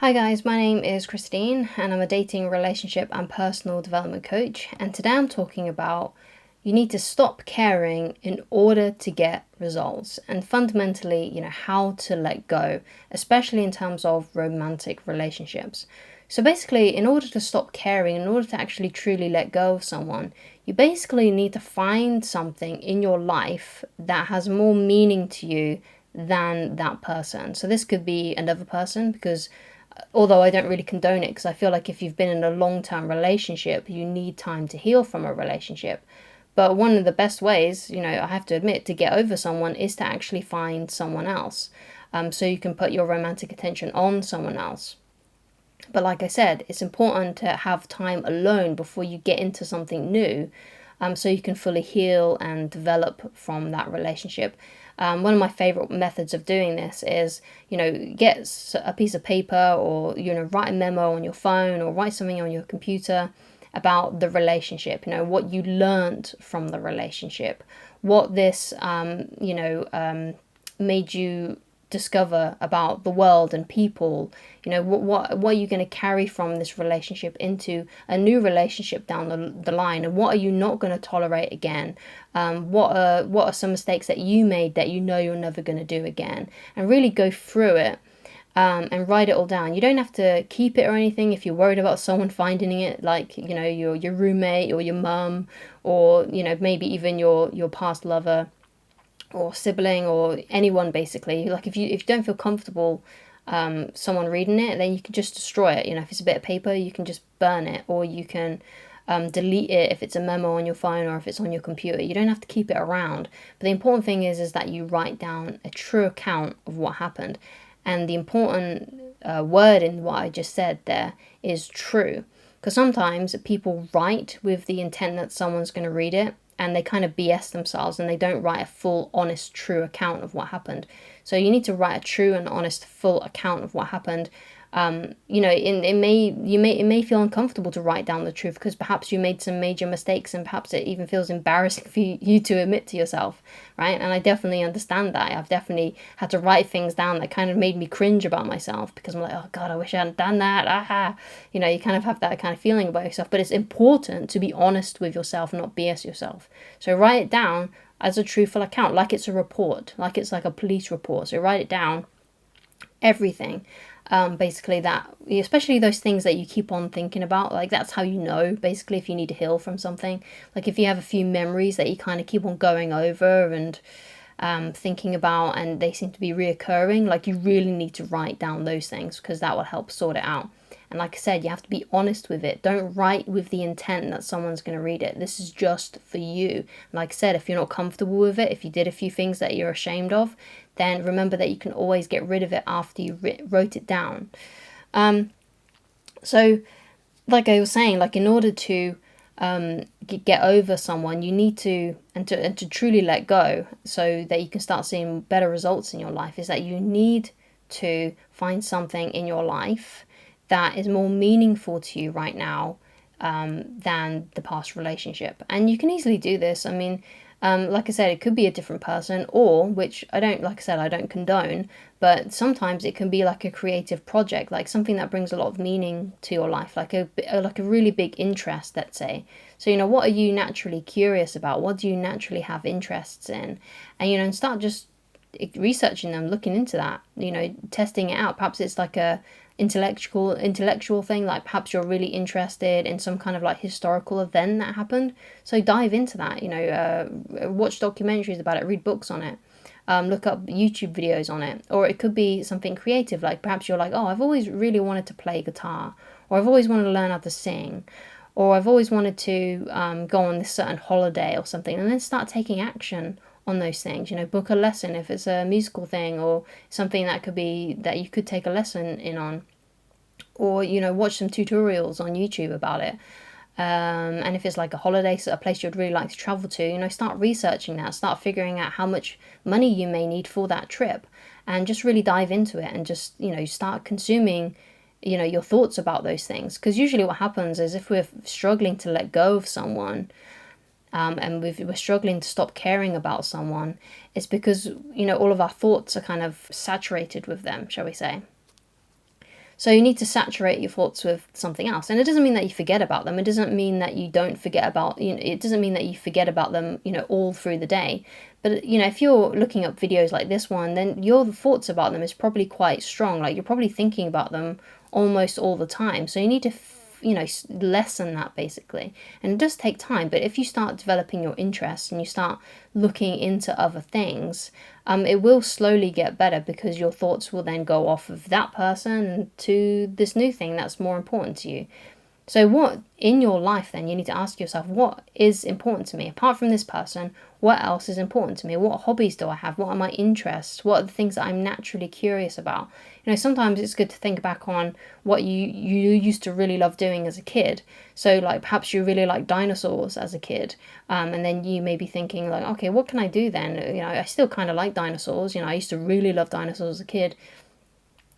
Hi guys, my name is Christine and I'm a dating, relationship and personal development coach, and today I'm talking about you need to stop caring in order to get results, and fundamentally, how to let go, especially in terms of romantic relationships. So basically, in order to stop caring, in order to actually truly let go of someone, you basically need to find something in your life that has more meaning to you than that person. So this could be another person, because although I don't really condone it, because I feel like if you've been in a long-term relationship, you need time to heal from a relationship. But one of the best ways, I have to admit, to get over someone is to actually find someone else. So you can put your romantic attention on someone else. But like I said, it's important to have time alone before you get into something new, so you can fully heal and develop from that relationship. One of my favorite methods of doing this is, get a piece of paper, or, write a memo on your phone or write something on your computer about the relationship, what you learned from the relationship, what this, made you discover about the world and people. What are you going to carry from this relationship into a new relationship down the line, and what are you not going to tolerate again? What are some mistakes that you made that you're never going to do again? And really go through it, and write it all down. You don't have to keep it or anything if you're worried about someone finding it, like, your roommate or your mum, or, maybe even your past lover or sibling or anyone. Basically, like, if you don't feel comfortable someone reading it, then you can just destroy it. If it's a bit of paper, you can just burn it, or you can delete it if it's a memo on your phone or if it's on your computer. You don't have to keep it around. But the important thing is that you write down a true account of what happened. And the important word in what I just said there is true. Because sometimes people write with the intent that someone's going to read it, and they kind of BS themselves, and they don't write a full, honest, true account of what happened. So you need to write a true and honest, full account of what happened. It may feel uncomfortable to write down the truth, because perhaps you made some major mistakes, and perhaps it even feels embarrassing for you to admit to yourself, right? And I definitely understand that. I've definitely had to write things down that kind of made me cringe about myself, because I'm like, oh God, I wish I hadn't done that. You kind of have that kind of feeling about yourself. But it's important to be honest with yourself, not BS yourself. So write it down as a truthful account, like it's a report, like it's like a police report. So write it down, everything. Basically, that, especially those things that you keep on thinking about, like, that's how you know basically if you need to heal from something. Like, if you have a few memories that you kind of keep on going over and thinking about, and they seem to be reoccurring, like, you really need to write down those things, because that will help sort it out. And like I said, you have to be honest with it. Don't write with the intent that someone's going to read it. This is just for you. And like I said, if you're not comfortable with it, if you did a few things that you're ashamed of, then remember that you can always get rid of it after you wrote it down. So, like I was saying, like, in order to get over someone, you need to and to truly let go, so that you can start seeing better results in your life, is that you need to find something in your life that is more meaningful to you right now than the past relationship. And you can easily do this. I mean, like I said, it could be a different person, or, which I don't, like I said, I don't condone, but sometimes it can be like a creative project, like something that brings a lot of meaning to your life, like a really big interest, let's say. So, what are you naturally curious about? What do you naturally have interests in? And, and start just researching them, looking into that, testing it out. Perhaps it's like a intellectual thing, like perhaps you're really interested in some kind of like historical event that happened, so dive into that. Watch documentaries about it, read books on it, look up YouTube videos on it. Or it could be something creative, like perhaps you're like, oh, I've always really wanted to play guitar, or I've always wanted to learn how to sing, or I've always wanted to go on this certain holiday or something, and then start taking action on those things. Book a lesson if it's a musical thing, or something that could be that you could take a lesson in on, or watch some tutorials on YouTube about it. And if it's like a holiday, so a place you'd really like to travel to, start researching that, start figuring out how much money you may need for that trip, and just really dive into it, and just start consuming your thoughts about those things. Because usually what happens is, if we're struggling to let go of someone, and we're struggling to stop caring about someone, it's because all of our thoughts are kind of saturated with them, shall we say. So you need to saturate your thoughts with something else. And it doesn't mean that you forget about them. It doesn't mean that you don't forget about, it doesn't mean that you forget about them, all through the day. But, if you're looking up videos like this one, then your thoughts about them is probably quite strong. Like, you're probably thinking about them almost all the time. So you need to lessen that, basically. And it does take time, but if you start developing your interests and you start looking into other things, it will slowly get better, because your thoughts will then go off of that person to this new thing that's more important to you. So what in your life then, you need to ask yourself, what is important to me? Apart from this person, what else is important to me? What hobbies do I have? What are my interests? What are the things that I'm naturally curious about? Sometimes it's good to think back on what you used to really love doing as a kid. So like perhaps you really like dinosaurs as a kid. And then you may be thinking like, okay, what can I do then? I still kind of like dinosaurs. I used to really love dinosaurs as a kid.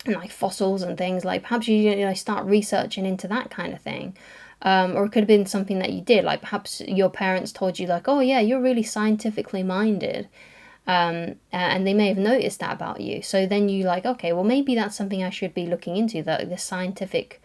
And like fossils and things, like perhaps you start researching into that kind of thing. Or it could have been something that you did, like perhaps your parents told you like, oh yeah, you're really scientifically minded, and they may have noticed that about you. So then you like, okay, well maybe that's something I should be looking into, that this scientific,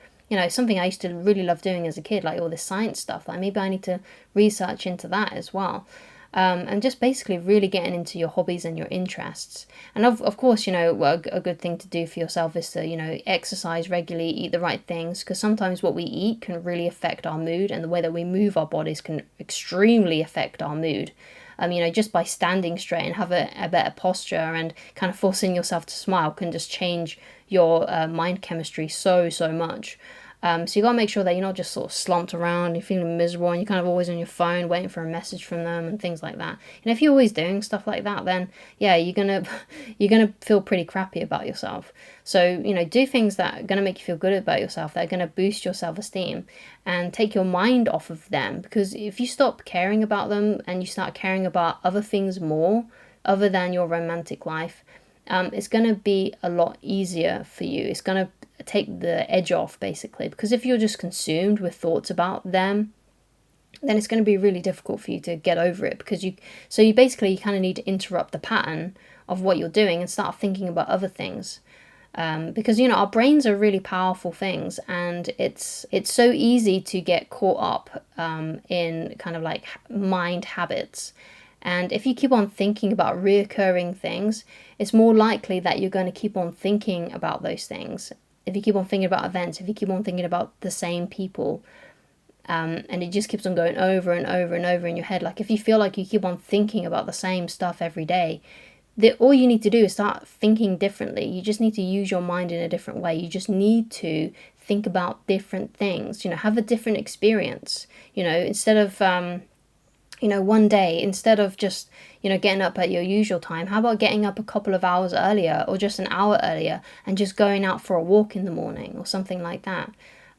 something I used to really love doing as a kid, like all this science stuff, like maybe I need to research into that as well. And just basically really getting into your hobbies and your interests. And of course, a good thing to do for yourself is to, exercise regularly, eat the right things, because sometimes what we eat can really affect our mood, and the way that we move our bodies can extremely affect our mood. Just by standing straight and have a better posture and kind of forcing yourself to smile can just change your mind chemistry so much. So you got to make sure that you're not just sort of slumped around, you're feeling miserable, and you're kind of always on your phone waiting for a message from them and things like that. And if you're always doing stuff like that, then yeah, you're gonna feel pretty crappy about yourself. So do things that are gonna make you feel good about yourself, that are gonna boost your self-esteem, and take your mind off of them. Because if you stop caring about them and you start caring about other things more, other than your romantic life, it's gonna be a lot easier for you. It's gonna take the edge off, basically, because if you're just consumed with thoughts about them, then it's going to be really difficult for you to get over it, because you basically kind of need to interrupt the pattern of what you're doing and start thinking about other things, because our brains are really powerful things, and it's so easy to get caught up in kind of like mind habits. And if you keep on thinking about reoccurring things, it's more likely that you're going to keep on thinking about those things. If you keep on thinking about events, if you keep on thinking about the same people, and it just keeps on going over and over and over in your head, like if you feel like you keep on thinking about the same stuff every day, all you need to do is start thinking differently. You just need to use your mind in a different way. You just need to think about different things, have a different experience, instead of one day, instead of just, getting up at your usual time, how about getting up a couple of hours earlier, or just an hour earlier, and just going out for a walk in the morning or something like that.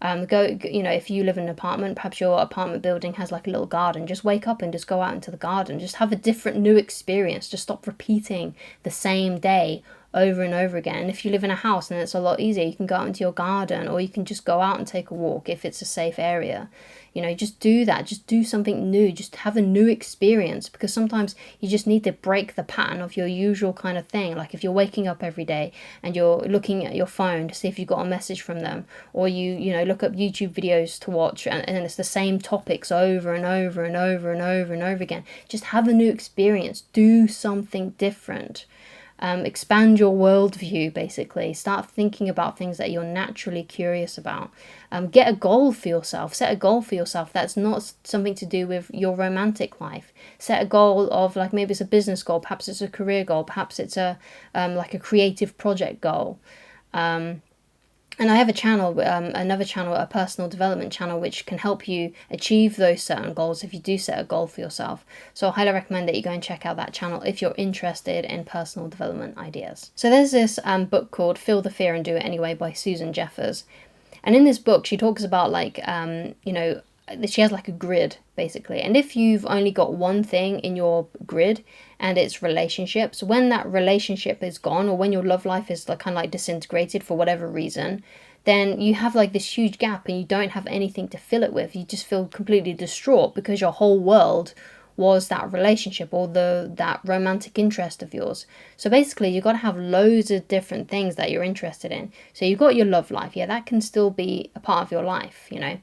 If you live in an apartment, perhaps your apartment building has like a little garden, just wake up and just go out into the garden, just have a different new experience, just stop repeating the same day over and over again. And if you live in a house, then it's a lot easier. You can go out into your garden, or you can just go out and take a walk if it's a safe area. Just do that. Just do something new. Just have a new experience, because sometimes you just need to break the pattern of your usual kind of thing. Like if you're waking up every day and you're looking at your phone to see if you got a message from them, or you look up YouTube videos to watch, and it's the same topics over and over and over and over and over again. Just have a new experience. Do something different. Expand your worldview, basically. Start thinking about things that you're naturally curious about. Get a goal for yourself. Set a goal for yourself that's not something to do with your romantic life. Set a goal of, like, maybe it's a business goal, perhaps it's a career goal, perhaps it's a like a creative project goal. And I have a channel, another channel, a personal development channel, which can help you achieve those certain goals if you do set a goal for yourself. So I highly recommend that you go and check out that channel if you're interested in personal development ideas. So there's this book called Feel the Fear and Do It Anyway by Susan Jeffers. And in this book, she talks about she has like a grid, basically. And if you've only got one thing in your grid, and it's relationships, when that relationship is gone, or when your love life is like kind of like disintegrated for whatever reason, then you have like this huge gap and you don't have anything to fill it with. You just feel completely distraught because your whole world was that relationship or that romantic interest of yours. So basically, you've got to have loads of different things that you're interested in. So you've got your love life, yeah, that can still be a part of your life, you know.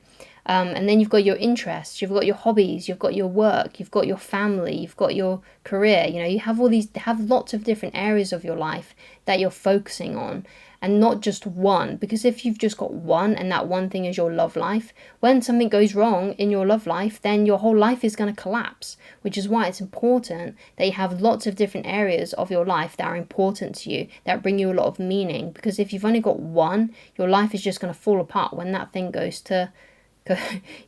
And then you've got your interests, you've got your hobbies, you've got your work, you've got your family, you've got your career. You know, you have all these, have lots of different areas of your life that you're focusing on, and not just one. Because if you've just got one and that one thing is your love life, when something goes wrong in your love life, then your whole life is going to collapse. Which is why it's important that you have lots of different areas of your life that are important to you, that bring you a lot of meaning. Because if you've only got one, your life is just going to fall apart when that thing goes to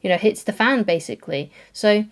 hits the fan, basically. So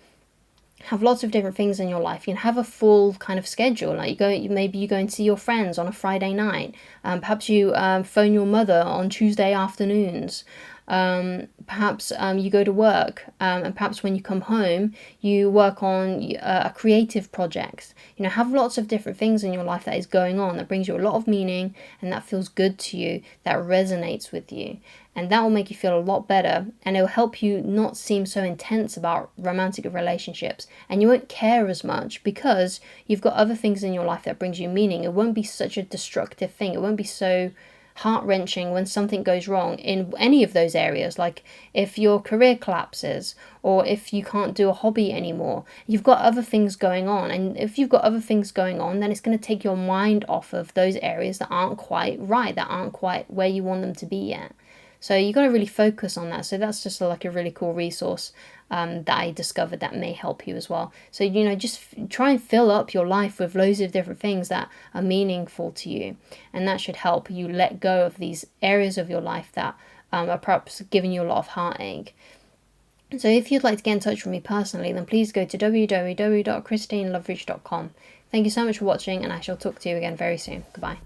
have lots of different things in your life. You can have a full kind of schedule. Like maybe you go and see your friends on a Friday night. Perhaps you phone your mother on Tuesday afternoons. Perhaps you go to work, and perhaps when you come home, you work on a creative project. You know, have lots of different things in your life that is going on that brings you a lot of meaning and that feels good to you, that resonates with you. And that will make you feel a lot better, and it will help you not seem so intense about romantic relationships, and you won't care as much because you've got other things in your life that brings you meaning. It won't be such a destructive thing. It won't be so heart-wrenching when something goes wrong in any of those areas. Like if your career collapses, or if you can't do a hobby anymore, you've got other things going on. And if you've got other things going on, then it's going to take your mind off of those areas that aren't quite right, that aren't quite where you want them to be yet. So you got to really focus on that. So that's just like a really cool resource that I discovered that may help you as well. So, you know, just try and fill up your life with loads of different things that are meaningful to you. And that should help you let go of these areas of your life that are perhaps giving you a lot of heartache. So if you'd like to get in touch with me personally, then please go to www.christineloveridge.com. Thank you so much for watching, and I shall talk to you again very soon. Goodbye.